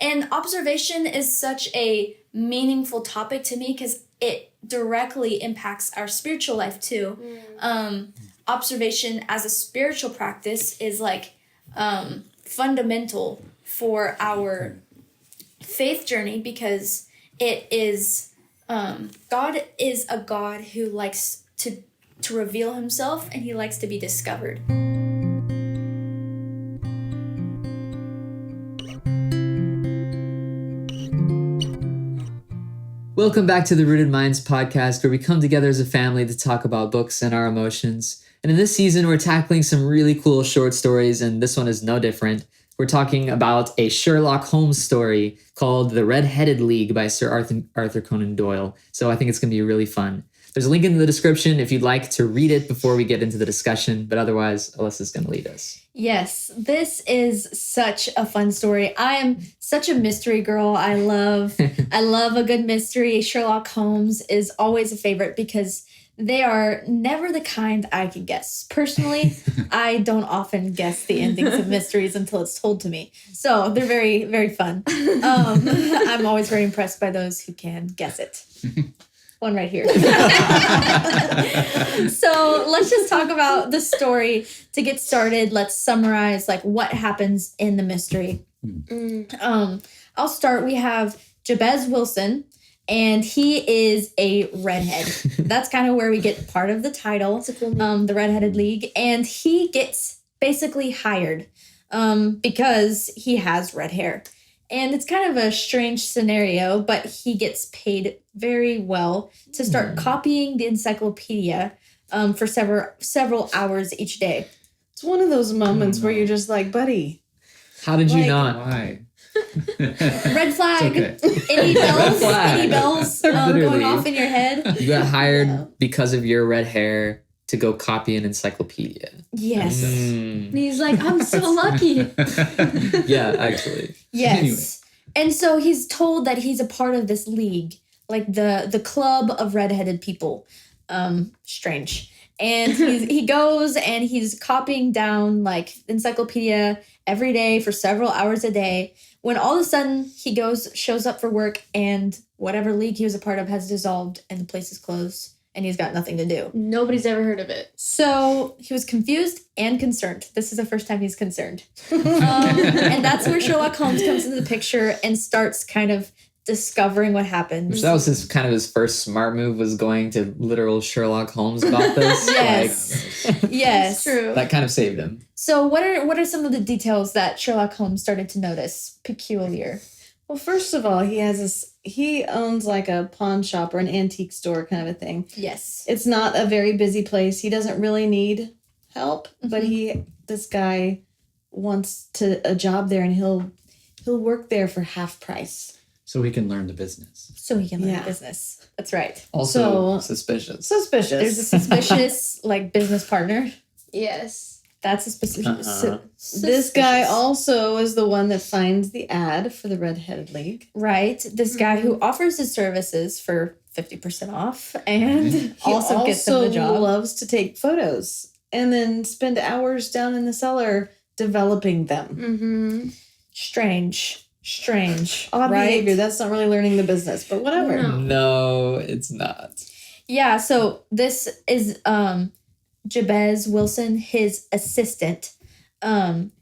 And observation is such a meaningful topic to me because it directly impacts our spiritual life too. Observation as a spiritual practice is like fundamental for our faith journey because it is God is a God who likes to reveal himself and he likes to be discovered. Welcome back to the Rooted Minds podcast, where we come together as a family to talk about books and our emotions. And in this season, we're tackling some really cool short stories, and this one is no different. We're talking about a Sherlock Holmes story called The Red-Headed League by Sir Arthur Conan Doyle. So I think it's going to be really fun. There's a link in the description if you'd like to read it before we get into the discussion, but otherwise, Alyssa's going to lead us. Yes, this is such a fun story. I am such a mystery girl. I love a good mystery. Sherlock Holmes is always a favorite because they are never the kind I can guess. Personally, I don't often guess the endings of mysteries until it's told to me. So they're very, very fun. I'm always very impressed by those who can guess it. One right here. So let's just talk about the story to get started. Let's summarize like what happens in the mystery. I'll start. We have Jabez Wilson, and he is a redhead. That's kind of where we get part of the title, the Red-Headed League. And he gets basically hired because he has red hair. And it's kind of a strange scenario, but he gets paid very well to start copying the encyclopedia for several hours each day. It's one of those moments where you're just like, buddy. How did you not? Why? Red flag. Okay. Any bells? flag. Any bells going off in your head? You got hired because of your red hair to go copy an encyclopedia. Yes. Mm. And he's like, I'm so lucky. Yeah, actually. Yes. Anyway. And so he's told that he's a part of this league, like the club of redheaded people. Strange. And he goes and he's copying down like encyclopedia every day for several hours a day. When all of a sudden he shows up for work and whatever league he was a part of has dissolved and the place is closed and he's got nothing to do. Nobody's ever heard of it. So he was confused and concerned. This is the first time he's concerned. And that's where Sherlock Holmes comes into the picture and starts kind of discovering what happens. Which that was his first smart move, was going to literal Sherlock Holmes about this. Yes. Like, Yes. True. that kind of saved him. So what are some of the details that Sherlock Holmes started to notice peculiar? Well, first of all, he owns like a pawn shop or an antique store kind of a thing. Yes. It's not a very busy place. He doesn't really need help, but this guy wants a job there, and he'll work there for half price. So he can learn the business. So he can learn Yeah. business. That's right. Also So- suspicious. Suspicious. There's a suspicious like business partner. Yes. That's a specific. This guy also is the one that finds the ad for the Red-Headed League. Right. This guy who offers his services for 50% off and He also gets him the job. loves to take photos and then spend hours down in the cellar developing them. Mm-hmm. Strange. Odd right? behavior. That's not really learning the business, but whatever. No. No, it's not. Yeah, so this is Jabez Wilson, his assistant. And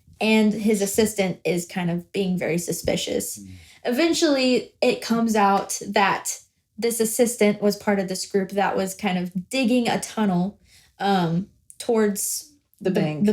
his assistant is kind of being very suspicious. Eventually, it comes out that this assistant was part of this group that was kind of digging a tunnel towards The bank. The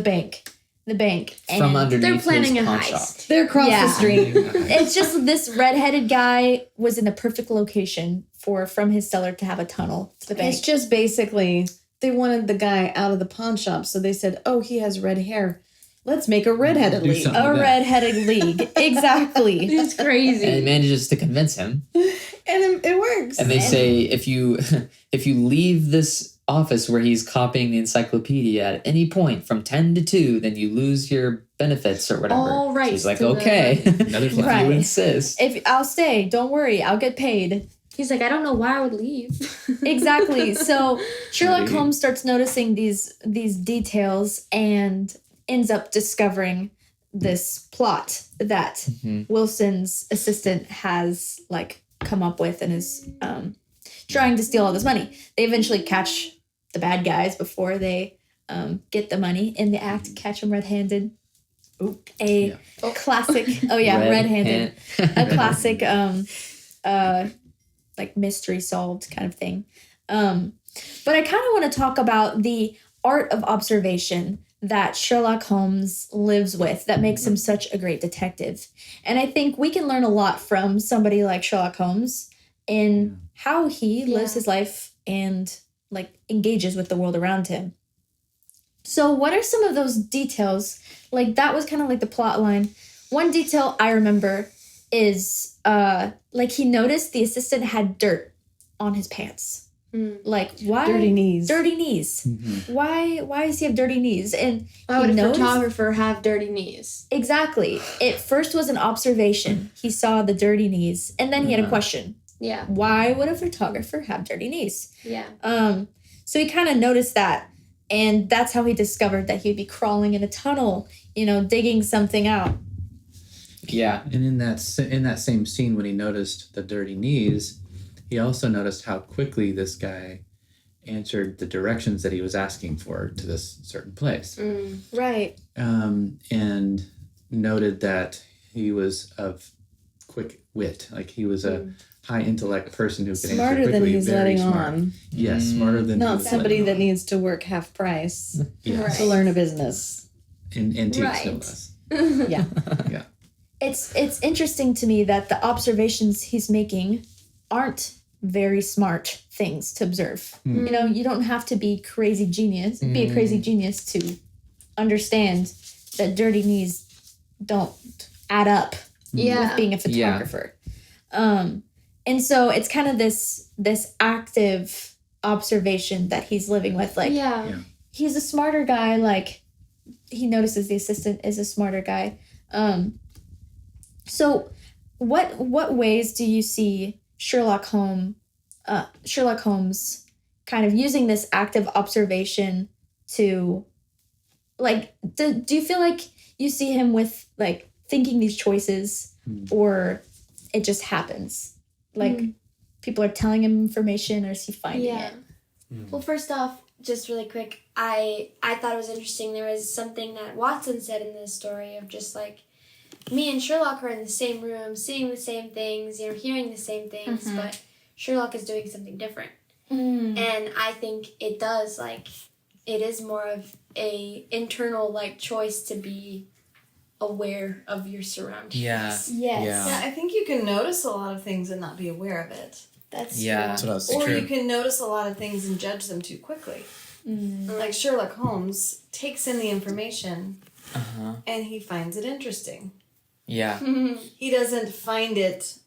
bank. From And underneath they're planning his a pawn heist. shop. They're across Yeah. the street. it's just this redheaded guy was in the perfect location from his cellar to have a tunnel to the bank. It's just basically they wanted the guy out of the pawn shop, so they said, "Oh, he has red hair. Let's make a red-headed Do league." something. A redheaded league. Exactly. It's crazy. And he manages to convince him. And it works. And they say if you leave this office where he's copying the encyclopedia at any point from 10 to 2, then you lose your benefits or whatever. All So rights he's like, to the- okay, Another if flag. Right. you insist. If I'll stay, don't worry, I'll get paid. He's like, I don't know why I would leave. Exactly. So Sherlock Maybe. Holmes starts noticing these details and ends up discovering this plot that Wilson's assistant has like come up with and is trying to steal all this money. They eventually catch the bad guys before they get the money in the act, catch them red-handed. Classic. Oh yeah, red-handed. A classic like mystery solved kind of thing. But I kind of want to talk about the art of observation that Sherlock Holmes lives with that makes him such a great detective. And I think we can learn a lot from somebody like Sherlock Holmes in how he lives his life and like engages with the world around him. So what are some of those details? Like that was kind of like the plot line. One detail I remember is like he noticed the assistant had dirt on his pants. Like why Dirty knees. Why does he have dirty knees? And Why would he a noticed photographer have dirty knees? exactly. It first was an observation. He saw the dirty knees, and then he had a question. Yeah. Why would a photographer have dirty knees? Yeah. So he kind of noticed that, and that's how he discovered that he'd be crawling in a tunnel, digging something out. Yeah. And in that same scene, when he noticed the dirty knees, he also noticed how quickly this guy answered the directions that he was asking for to this certain place. Right. And noted that he was of quick wit. Like he was a high intellect person who could answer Smarter quickly. than he's very letting smart. on. Yes, smarter than he Not was somebody letting that on. needs to work half price Yes. to learn a business. And teach no Right. less. Yeah. Yeah. It's interesting to me that the observations he's making aren't very smart things to observe. You don't have to be crazy genius, be a crazy genius to understand that dirty knees don't add up with being a photographer. And so it's kind of this active observation that he's living with. Like he's a smarter guy, like he notices the assistant is a smarter guy. So what ways do you see Sherlock Holmes kind of using this active observation to like do you feel like you see him with like thinking these choices or it just happens? Like people are telling him information or is he finding it? Well, first off, just really quick, I thought it was interesting. There was something that Watson said in this story of just like, me and Sherlock are in the same room, seeing the same things, hearing the same things, but Sherlock is doing something different. And I think it does, like, it is more of a internal, like, choice to be aware of your surroundings. Yes. Yeah, I think you can notice a lot of things and not be aware of it. That's That's what I was Or you can notice a lot of things and judge them too quickly. Like Sherlock Holmes takes in the information and he finds it interesting. Yeah. He doesn't find it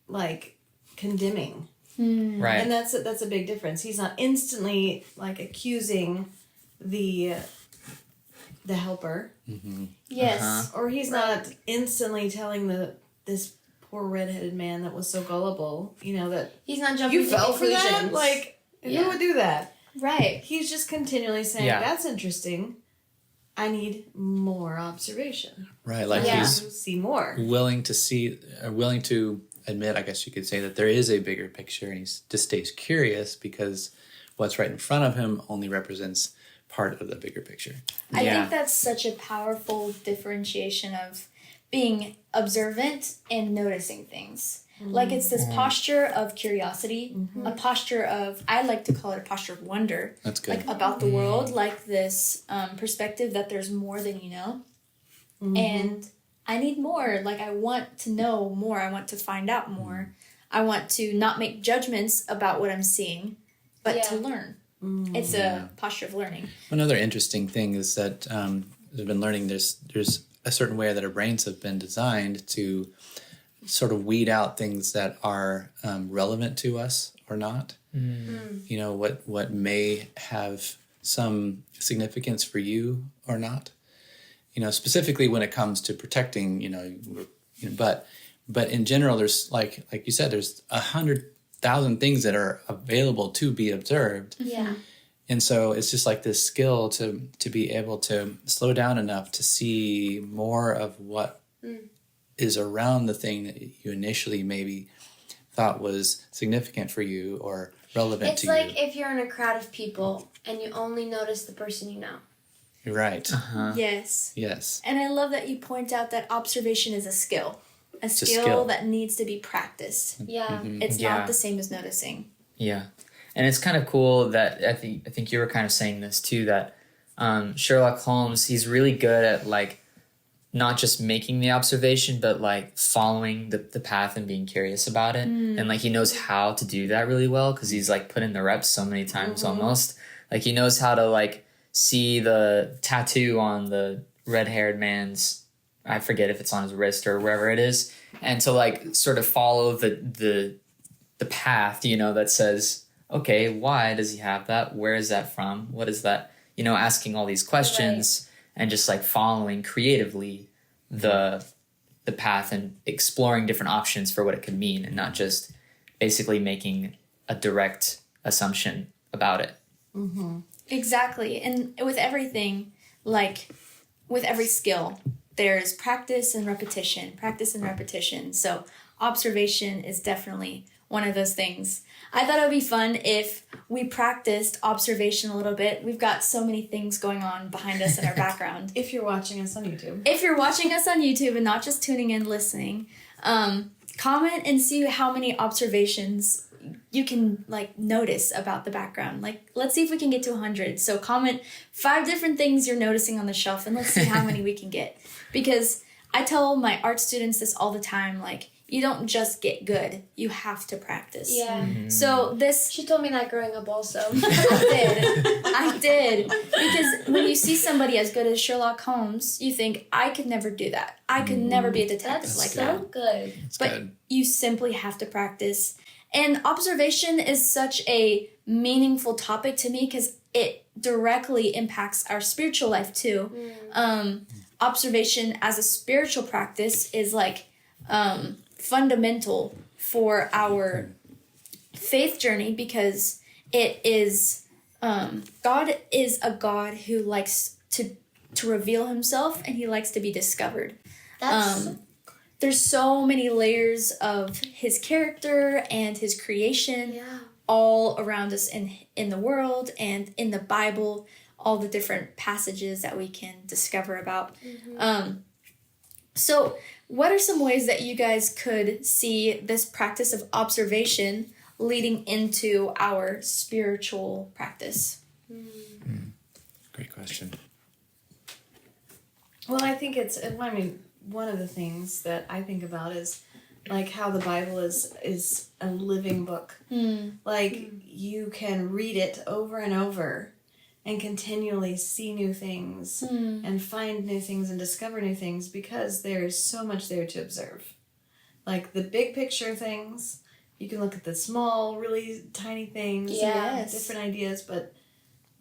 like condemning. Right. And that's a big difference. He's not instantly like accusing the helper. Yes. Or he's not instantly telling this poor redheaded man that was so gullible, that He's not jumping you to fell for that? conclusions. Like, who would do that? Right. He's just continually saying, that's interesting. I need more observation. Right, like Yeah. he's See more. willing to admit, I guess you could say, that there is a bigger picture, and he just stays curious because what's right in front of him only represents part of the bigger picture. I think that's such a powerful differentiation of being observant and noticing things. Like it's this posture of curiosity, a posture of, I like to call it a posture of wonder. That's good. Like about the world, like this perspective that there's more than you know. And I need more. Like I want to know more. I want to find out more. I want to not make judgments about what I'm seeing, but to learn. It's a posture of learning. Another interesting thing is that I've been learning there's a certain way that our brains have been designed to sort of weed out things that are relevant to us or not. What may have some significance for you or not. Specifically when it comes to protecting, but in general, there's like you said, there's 100,000 things that are available to be observed. Yeah. And so it's just like this skill to be able to slow down enough to see more of what is around the thing that you initially maybe thought was significant for you or relevant It's to like you. if you're in a crowd of people and you only notice the person you know. You're right. Yes. Yes. And I love that you point out that observation is a skill. A a skill skill. that needs to be practiced. Yeah. It's Yeah. not the same as noticing. Yeah, and it's kind of cool that I think you were kind of saying this too, that Sherlock Holmes, he's really good at like not just making the observation, but like following the path and being curious about it, and like he knows how to do that really well because he's like put in the reps so many times almost. Like he knows how to like see the tattoo on the red-haired man's, I forget if it's on his wrist or wherever it is, and to like sort of follow the path, you know, that says, okay, why does he have that? Where is that from? What is that? You know, asking all these questions and just like following creatively the path and exploring different options for what it could mean, and not just basically making a direct assumption about it. Exactly. And with everything, like with every skill, there's practice and repetition. So observation is definitely one of those things. I thought it would be fun if we practiced observation a little bit. We've got so many things going on behind us in our background. If you're watching us on YouTube. If you're watching us on YouTube and not just tuning in, listening, comment and see how many observations you can like notice about the background. Like, let's see if we can get to 100. So comment 5 different things you're noticing on the shelf, and let's see how many we can get. Because I tell my art students this all the time, like, you don't just get good, you have to practice. Yeah. So this, She told me that growing up also. I did. Because when you see somebody as good as Sherlock Holmes, you think, I could never do that. I could never be a detective That's like so that. good. It's But good. you simply have to practice. And observation is such a meaningful topic to me because it directly impacts our spiritual life too. Observation as a spiritual practice is like fundamental for our faith journey because it is God is a God who likes to reveal himself, and he likes to be discovered. That's There's so many layers of his character and his creation all around us in the world and in the Bible, all the different passages that we can discover about. So what are some ways that you guys could see this practice of observation leading into our spiritual practice? Great question. Well, I think one of the things that I think about is like how the Bible is a living book. Like you can read it over and over and continually see new things and find new things and discover new things because there is so much there to observe. Like the big picture things, you can look at the small, really tiny things, Yes. different ideas, but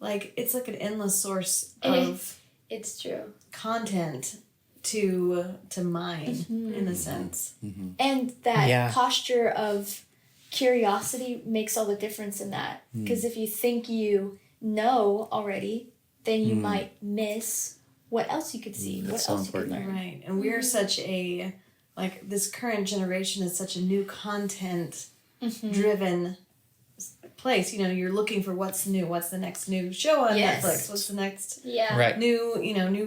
like it's like an endless source of it's true. content to mine in a sense. And that Yeah. posture of curiosity makes all the difference in that. Because if you think you know already, then you might miss what else you could see, what That's so else you could important. learn. Right. And we're such a like this current generation is such a new content driven place. You know, you're looking for what's new, what's the next new show on Yes. Netflix, what's the next Yeah. Right. new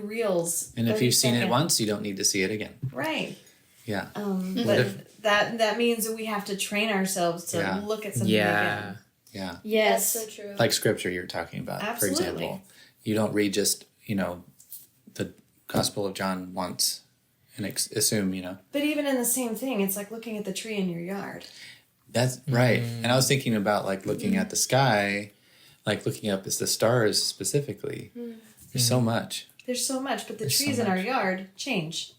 reels. And if 30 you've seen it second. once, you don't need to see it again. Right. Yeah. But that means that we have to train ourselves to Yeah. look at something Yeah. again. Yeah. Yes. That's so true. Like scripture you're talking about, Absolutely. for example. You don't read just, the Gospel of John once and assume, But even in the same thing, it's like looking at the tree in your yard. That's right. And I was thinking about like looking at the sky, like looking up at the stars specifically. There's so much. There's so much, but the There's so trees in our much. yard change.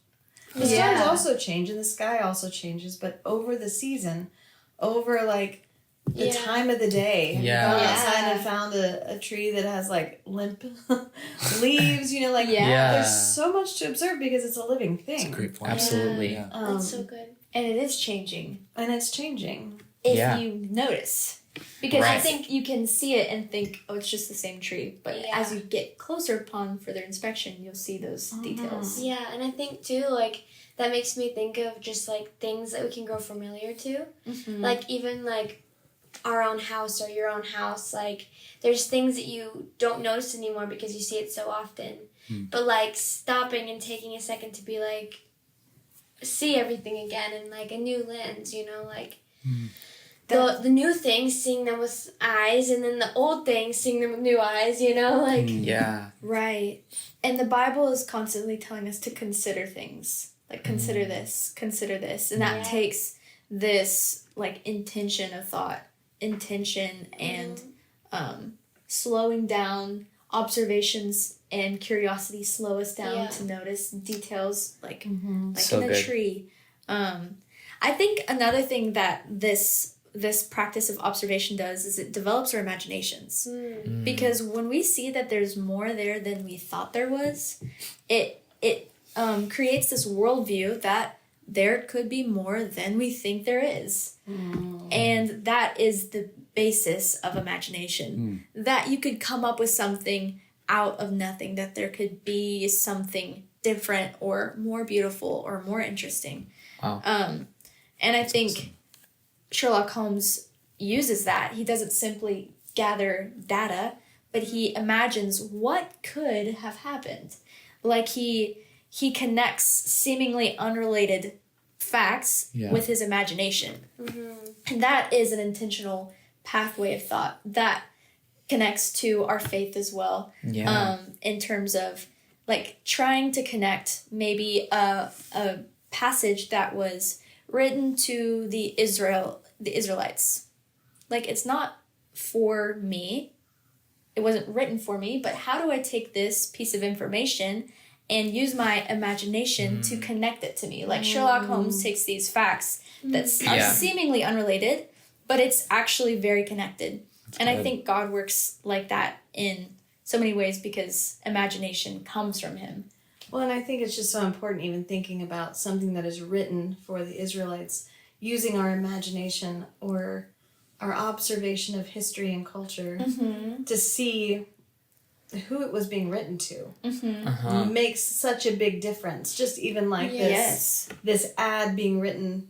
The Yeah. stars also change, and the sky also changes, but over the season, over like the Yeah. time of the day, have Yeah. you gone Yeah. outside and found a tree that has like limp leaves, like Yeah. there's so much to observe because it's a living thing. That's a great point. Absolutely. Yeah. That's so good. And it is changing. And it's changing. if Yeah. you notice. Because I Right. think you can see it and think, oh, it's just the same tree. But Yeah. as you get closer upon further inspection, you'll see those details. Yeah, and I think too, like, that makes me think of just like things that we can grow familiar to. Mhm. Like, even like our own house or your own house, like, there's things that you don't notice anymore because you see it so often. But like stopping and taking a second to be like, see everything again in like a new lens, you know, like the new things, seeing them with eyes, and then the old things, seeing them with new eyes, you know, like Yeah. Right. And the Bible is constantly telling us to consider things. Like, consider this, and that Yeah. takes this, like, intention of thought, intention and slowing down, observations and curiosity slow us down Yeah. to notice details, like So in a good. tree. I think another thing that this practice of observation does is it develops our imaginations. Because when we see that there's more there than we thought there was, it creates this worldview that there could be more than we think there is. And that is the basis of imagination. That you could come up with something out of nothing, that there could be something different or more beautiful or more interesting. Wow. And I think Sherlock Holmes uses that. He doesn't simply gather data, but he imagines what could have happened. Like he connects seemingly unrelated facts with his imagination. And that is an intentional pathway of thought that connects to our faith as well. Yeah. In terms of like trying to connect maybe a passage that was written to the Israelites. Like, it's not for me. It wasn't written for me, but how do I take this piece of information and use my imagination to connect it to me? Like Sherlock Holmes takes these facts that are seemingly unrelated, but it's actually very connected. And I think God works like that in so many ways because imagination comes from him. Well, and I think it's just so important even thinking about something that is written for the Israelites, using our imagination or our observation of history and culture to see who it was being written to. Makes such a big difference. Just even like this ad being written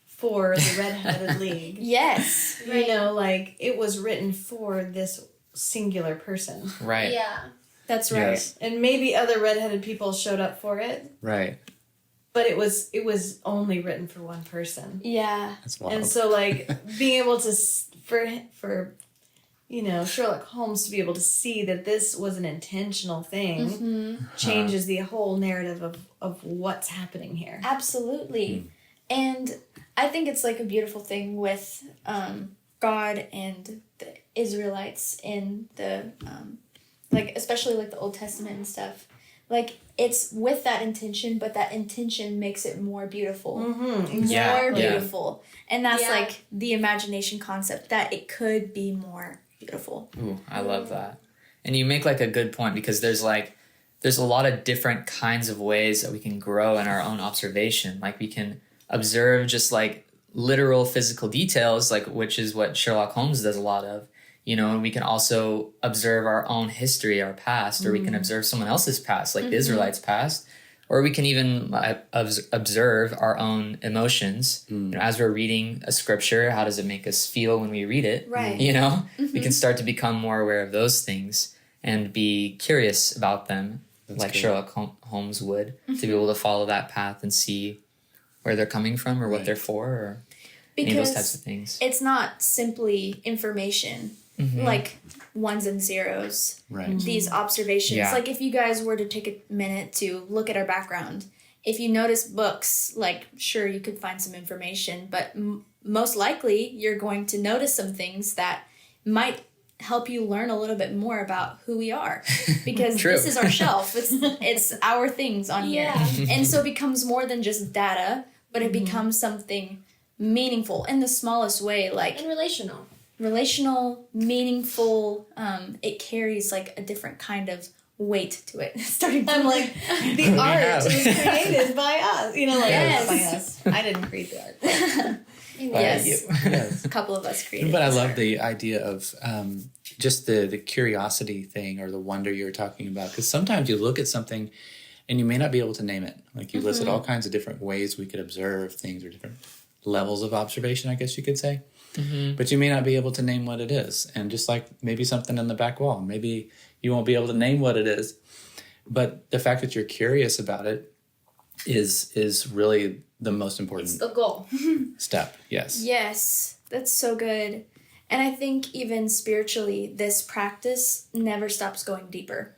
for the Red-Headed League. Yes. You know, like it was written for this singular person. Right. Yeah. That's right. Yes. And maybe other redheaded people showed up for it, Right. but it was only written for one person. Yeah. That's wild. And so like being able to for you know, Sherlock Holmes to be able to see that this was an intentional thing changes the whole narrative of what's happening here. Absolutely. And I think it's like a beautiful thing with God and the Israelites in the like especially like the Old Testament and stuff. Like it's with that intention, but that intention makes it more beautiful. More beautiful. And that's like the imagination concept, that it could be more beautiful. Ooh, I love that. And you make like a good point because there's a lot of different kinds of ways that we can grow in our own observation. Like we can observe just like literal physical details, like which is what Sherlock Holmes does a lot of. You know, and we can also observe our own history, our past, or we can observe someone else's past, like the Israelites' past, or we can even observe our own emotions. You know, as we're reading a scripture, how does it make us feel when we read it? Right. You know, we can start to become more aware of those things and be curious about them, like good. Sherlock Holmes would, to be able to follow that path and see where they're coming from or what they're for, or any of those types of things. It's not simply information. Like ones and zeros. Right. These observations. Yeah. Like if you guys were to take a minute to look at our background, if you notice books, like sure you could find some information, but most likely you're going to notice some things that might help you learn a little bit more about who we are, because True. this is our shelf. It's our things on here. And so it becomes more than just data, but it becomes something meaningful in the smallest way, like And relational, meaningful. It carries like a different kind of weight to it. Starting to I'm like, the art was created by us. You know, like Yes. not by us. I didn't create the art. Yes. Yes. A couple of us created. But I this love art. the idea of just the curiosity thing or the wonder you were talking about. Because sometimes you look at something and you may not be able to name it. Like you listed all kinds of different ways we could observe things or different levels of observation, I guess you could say. But you may not be able to name what it is. And just like maybe something in the back wall, maybe you won't be able to name what it is. But the fact that you're curious about it is really the most important It's the goal. step. Yes. Yes, that's so good. And I think even spiritually, this practice never stops going deeper.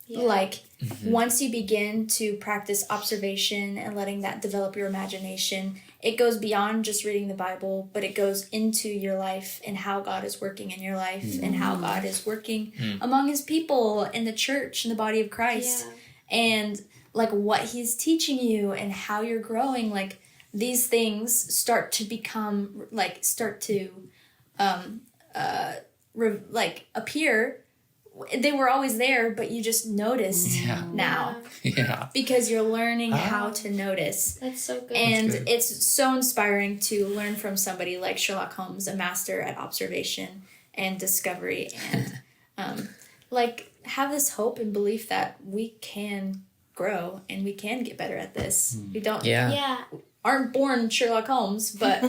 Yeah. Like, once you begin to practice observation and letting that develop your imagination, it goes beyond just reading the Bible, but it goes into your life and how God is working in your life and how God is working among his people in the church, in the body of Christ. Yeah. And, like, what he's teaching you and how you're growing, like, these things start to become, like, appear. They were always there, but you just noticed now Yeah. because you're learning how to notice. That's so good. And good. it's so inspiring to learn from somebody like Sherlock Holmes, a master at observation and discovery, and like have this hope and belief that we can grow and we can get better at this. We don't yeah. aren't born Sherlock Holmes, but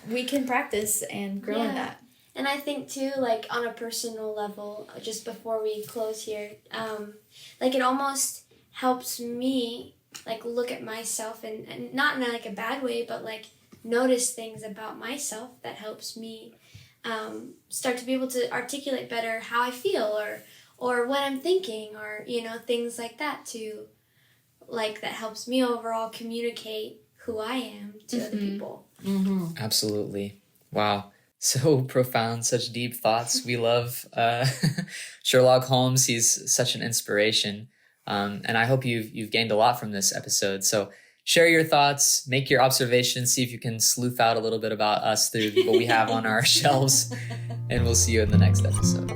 we can practice and grow in Yeah. that. And I think too, like on a personal level, just before we close here, like it almost helps me like look at myself and not in like a bad way, but like notice things about myself that helps me start to be able to articulate better how I feel or what I'm thinking or, you know, things like that too. Like that helps me overall communicate who I am to other people. Absolutely. Wow. So profound, such deep thoughts. We love Sherlock Holmes. He's such an inspiration. And I hope you've gained a lot from this episode. So share your thoughts, make your observations, see if you can sleuth out a little bit about us through what we have on our shelves. And we'll see you in the next episode.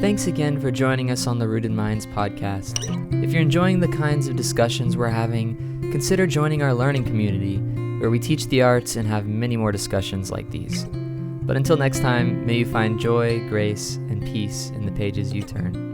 Thanks again for joining us on the Rooted Minds podcast. If you're enjoying the kinds of discussions we're having, consider joining our learning community, where we teach the arts and have many more discussions like these. But until next time, may you find joy, grace, and peace in the pages you turn.